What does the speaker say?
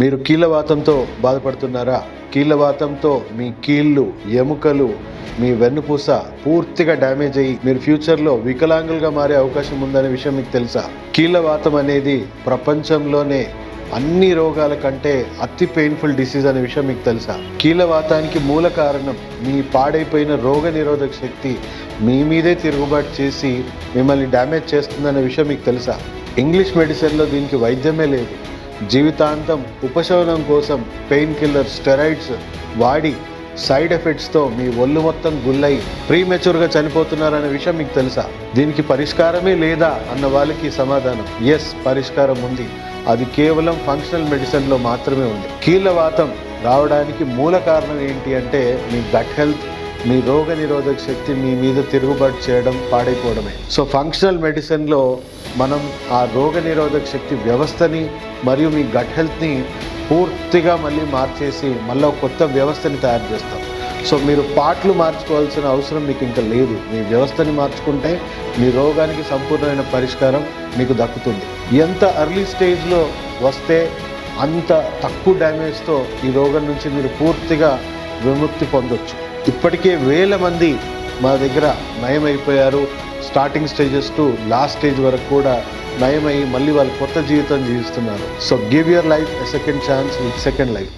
మీరు కీళ్ళవాతంతో బాధపడుతున్నారా? కీళ్ళవాతంతో మీ కీళ్ళు, ఎముకలు, మీ వెన్నుపూస పూర్తిగా డ్యామేజ్ అయ్యి మీరు ఫ్యూచర్లో వికలాంగులుగా మారే అవకాశం ఉందనే విషయం మీకు తెలుసా? కీళ్ళవాతం అనేది ప్రపంచంలోనే అన్ని రోగాల కంటే అతి పెయిన్ఫుల్ డిసీజ్ అనే విషయం మీకు తెలుసా? కీళ్ళవాతానికి మూల కారణం మీ పాడైపోయిన రోగ నిరోధక శక్తి మీ మీదే తిరుగుబాటు చేసి మిమ్మల్ని డ్యామేజ్ చేస్తుందనే విషయం మీకు తెలుసా? ఇంగ్లీష్ మెడిసిన్లో దీనికి వైద్యమే లేదు. జీవితాంతం ఉపశమనం కోసం పెయిన్ కిల్లర్, స్టెరాయిడ్స్ వాడి సైడ్ ఎఫెక్ట్స్తో మీ ఒళ్ళు మొత్తం గుల్లై ప్రీమెచ్యూర్గా చనిపోతున్నారనే విషయం మీకు తెలుసా? దీనికి పరిష్కారమే లేదా అన్న వాళ్ళకి సమాధానం ఎస్, పరిష్కారం ఉంది. అది కేవలం ఫంక్షనల్ మెడిసిన్లో మాత్రమే ఉంది. కీళ్ళవాతం రావడానికి మూల కారణం ఏంటి అంటే మీ గట్ హెల్త్, మీ రోగ నిరోధక శక్తి మీ మీద తిరుగుబాటు చేయడం, పాడైపోవడమే. సో ఫంక్షనల్ మెడిసిన్లో మనం ఆ రోగ నిరోధక శక్తి వ్యవస్థని మరియు మీ గట్ హెల్త్ని పూర్తిగా మళ్ళీ మార్చేసి మళ్ళీ కొత్త వ్యవస్థని తయారు చేస్తాం. సో మీరు పార్ట్లు మార్చుకోవాల్సిన అవసరం మీకు ఇంకా లేదు. మీ వ్యవస్థని మార్చుకుంటే మీ రోగానికి సంపూర్ణమైన పరిష్కారం మీకు దక్కుతుంది. ఎంత ఎర్లీ స్టేజ్లో వస్తే అంత తక్కువ డ్యామేజ్తో ఈ రోగం నుంచి మీరు పూర్తిగా విముక్తి పొందొచ్చు. ఇప్పటికే వేల మంది మా దగ్గర నయమైపోయారు. Starting stages to last stage వరకు కూడా నయమై మళ్ళీ వాళ్ళు కొత్త జీవితం జీవిస్తున్నారు. So give your life a second chance with second life.